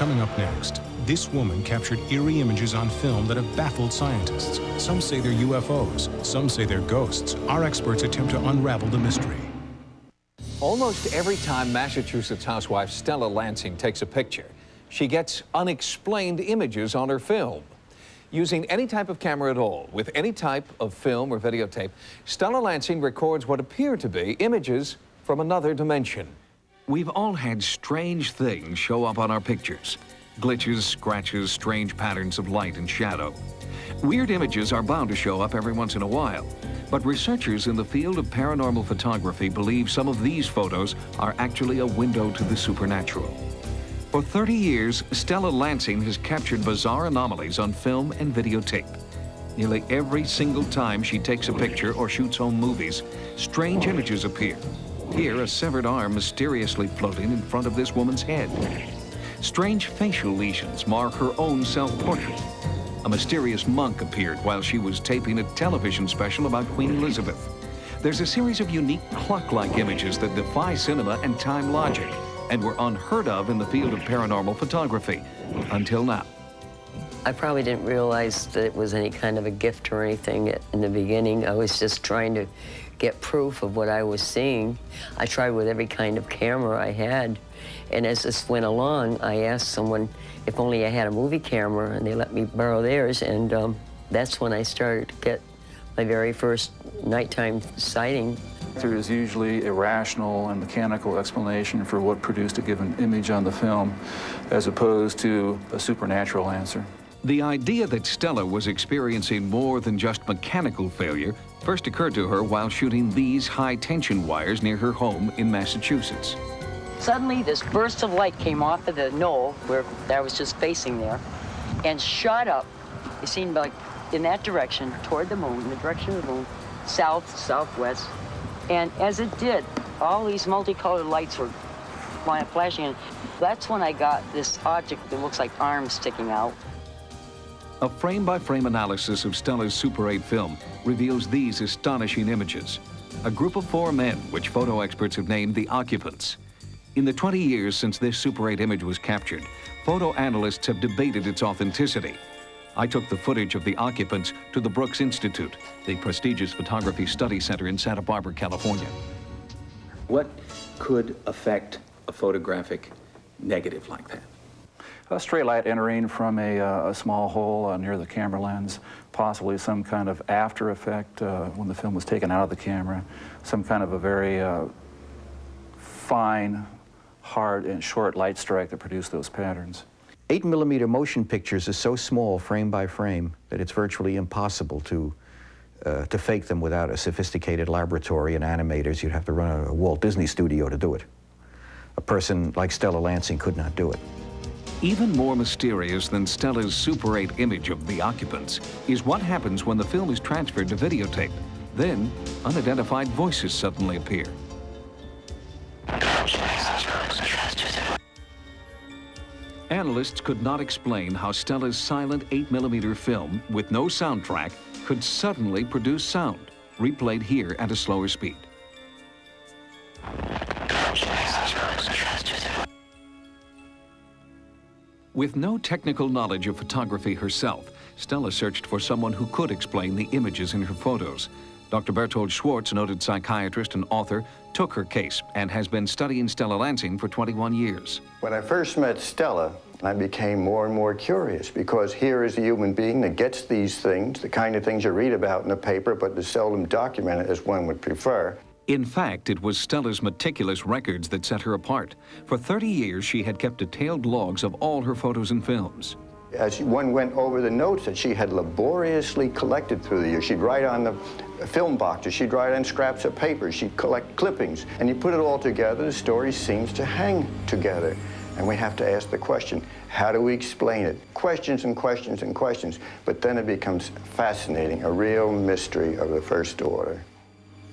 Coming up next, this woman captured eerie images on film that have baffled scientists. Some say they're UFOs, some say they're ghosts. Our experts attempt to unravel the mystery. Almost every time Massachusetts housewife Stella Lansing takes a picture, she gets unexplained images on her film. Using any type of camera at all, with any type of film or videotape, Stella Lansing records what appear to be images from another dimension. We've all had strange things show up on our pictures. Glitches, scratches, strange patterns of light and shadow. Weird images are bound to show up every once in a while. But researchers in the field of paranormal photography believe some of these photos are actually a window to the supernatural. For 30 years, Stella Lansing has captured bizarre anomalies on film and videotape. Nearly every single time she takes a picture or shoots home movies, strange images appear. Here, a severed arm mysteriously floating in front of this woman's head. Strange facial lesions mark her own self-portrait. A mysterious monk appeared while she was taping a television special about Queen Elizabeth. There's a series of unique clock-like images that defy cinema and time logic, and were unheard of in the field of paranormal photography, until now. I probably didn't realize that it was any kind of a gift or anything in the beginning. I was just trying to get proof of what I was seeing. I tried with every kind of camera I had, and as this went along, I asked someone if only I had a movie camera, and they let me borrow theirs, and that's when I started to get my very first nighttime sighting. There is usually a rational and mechanical explanation for what produced a given image on the film, as opposed to a supernatural answer. The idea that Stella was experiencing more than just mechanical failure first occurred to her while shooting these high-tension wires near her home in Massachusetts. Suddenly, this burst of light came off of the knoll where I was just facing there and shot up. It seemed like in that direction, toward the moon, in the direction of the moon, south, southwest. And as it did, all these multicolored lights were flashing. And that's when I got this object that looks like arms sticking out. A frame-by-frame analysis of Stella's Super 8 film reveals these astonishing images. A group of 4 men, which photo experts have named the occupants. In the 20 years since this Super 8 image was captured, photo analysts have debated its authenticity. I took the footage of the occupants to the Brooks Institute, the prestigious photography study center in Santa Barbara, California. What could affect a photographic negative like that? A stray light entering from a small hole near the camera lens, possibly some kind of after effect when the film was taken out of the camera, some kind of a very fine, hard, and short light strike that produced those patterns. 8mm motion pictures are so small, frame by frame, that it's virtually impossible to fake them without a sophisticated laboratory and animators. You'd have to run a Walt Disney studio to do it. A person like Stella Lansing could not do it. Even more mysterious than Stella's Super 8 image of the occupants is what happens when the film is transferred to videotape. Then, unidentified voices suddenly appear. Analysts could not explain how Stella's silent 8mm film, with no soundtrack, could suddenly produce sound, replayed here at a slower speed. With no technical knowledge of photography herself, Stella searched for someone who could explain the images in her photos. Dr. Bertold Schwartz, noted psychiatrist and author, took her case and has been studying Stella Lansing for 21 years. When I first met Stella, I became more and more curious, because here is a human being that gets these things, the kind of things you read about in the paper, but is seldom documented as one would prefer. In fact, it was Stella's meticulous records that set her apart. For 30 years, she had kept detailed logs of all her photos and films. As one went over the notes that she had laboriously collected through the years, she'd write on the film boxes, she'd write on scraps of paper, she'd collect clippings, and you put it all together, the story seems to hang together. And we have to ask the question, how do we explain it? Questions and questions and questions, but then it becomes fascinating, a real mystery of the first order.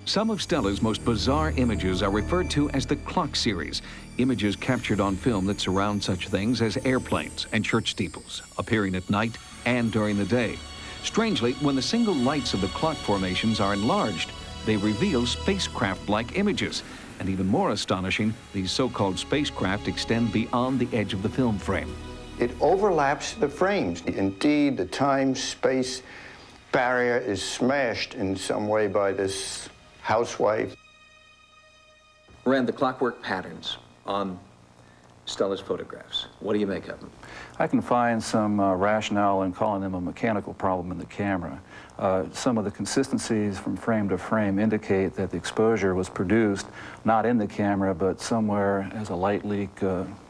Some of Stella's most bizarre images are referred to as the clock series, images captured on film that surround such things as airplanes and church steeples, appearing at night and during the day. Strangely, when the single lights of the clock formations are enlarged, they reveal spacecraft-like images. And even more astonishing, these so-called spacecraft extend beyond the edge of the film frame. It overlaps the frames. Indeed, the time-space barrier is smashed in some way by this housewife. Rand, the clockwork patterns on Stella's photographs, what do you make of them? I can find some rationale in calling them a mechanical problem in the camera. Some of the consistencies from frame to frame indicate that the exposure was produced not in the camera, but somewhere as a light leak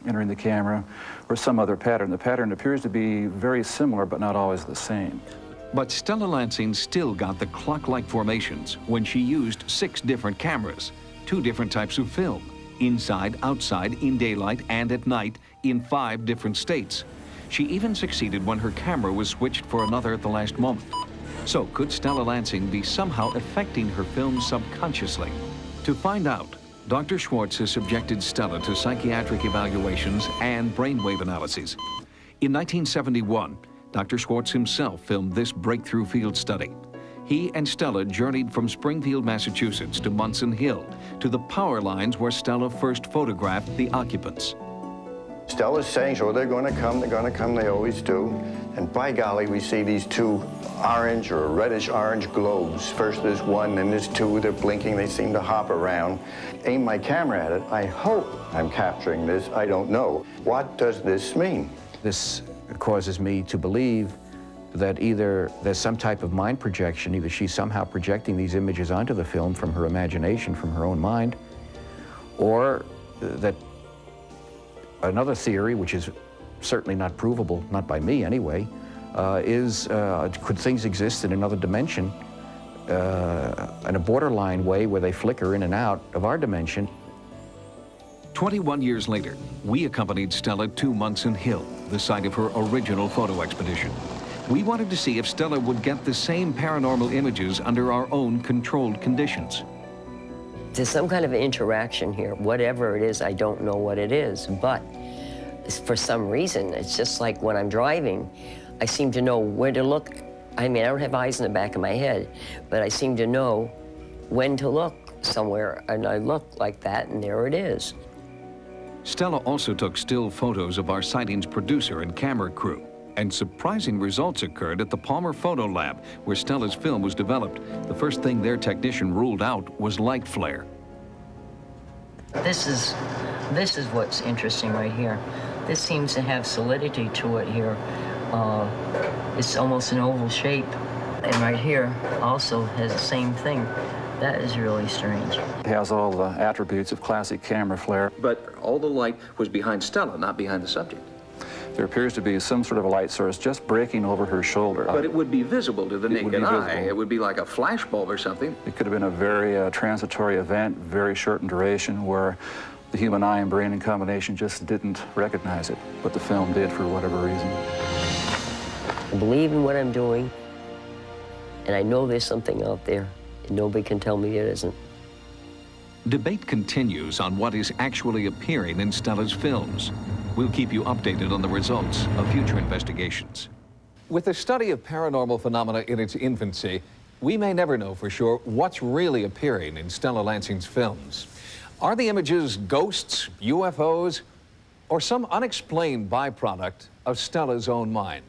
entering the camera, or some other pattern. The pattern appears to be very similar, but not always the same. But Stella Lansing still got the clock-like formations when she used 6 different cameras, 2 different types of film, inside, outside, in daylight, and at night, in 5 different states. She even succeeded when her camera was switched for another at the last moment. So could Stella Lansing be somehow affecting her films subconsciously? To find out, Dr. Schwartz has subjected Stella to psychiatric evaluations and brainwave analyses. In 1971, Dr. Schwartz himself filmed this breakthrough field study. He and Stella journeyed from Springfield, Massachusetts to Munson Hill, to the power lines where Stella first photographed the occupants. Stella's saying, oh, they're going to come, they always do. And by golly, we see these 2 orange or reddish-orange globes. First there's 1, then there's 2, they're blinking, they seem to hop around. Aim my camera at it, I hope I'm capturing this, I don't know. What does this mean? This causes me to believe that either there's some type of mind projection, either she's somehow projecting these images onto the film from her imagination, from her own mind, or that another theory, which is certainly not provable, not by me anyway, could things exist in another dimension, in a borderline way where they flicker in and out of our dimension? 21 years later, we accompanied Stella to Munson Hill, the site of her original photo expedition. We wanted to see if Stella would get the same paranormal images under our own controlled conditions. There's some kind of interaction here. Whatever it is, I don't know what it is, but for some reason, it's just like when I'm driving, I seem to know where to look. I mean, I don't have eyes in the back of my head, but I seem to know when to look somewhere, and I look like that, and there it is. Stella also took still photos of our Sightings producer and camera crew, and surprising results occurred at the Palmer Photo Lab, where Stella's film was developed. The first thing their technician ruled out was light flare. This is what's interesting right here. This seems to have solidity to it here. It's almost an oval shape. And right here also has the same thing. That is really strange. It has all the attributes of classic camera flare. But all the light was behind Stella, not behind the subject. There appears to be some sort of a light source just breaking over her shoulder. But it would be visible to the naked eye. It would be like a flashbulb or something. It could have been a very transitory event, very short in duration, where the human eye and brain in combination just didn't recognize it, but the film did for whatever reason. I believe in what I'm doing, and I know there's something out there, and nobody can tell me it isn't. Debate continues on what is actually appearing in Stella's films. We'll keep you updated on the results of future investigations. With the study of paranormal phenomena in its infancy, we may never know for sure what's really appearing in Stella Lansing's films. Are the images ghosts, UFOs, or some unexplained byproduct of Stella's own mind?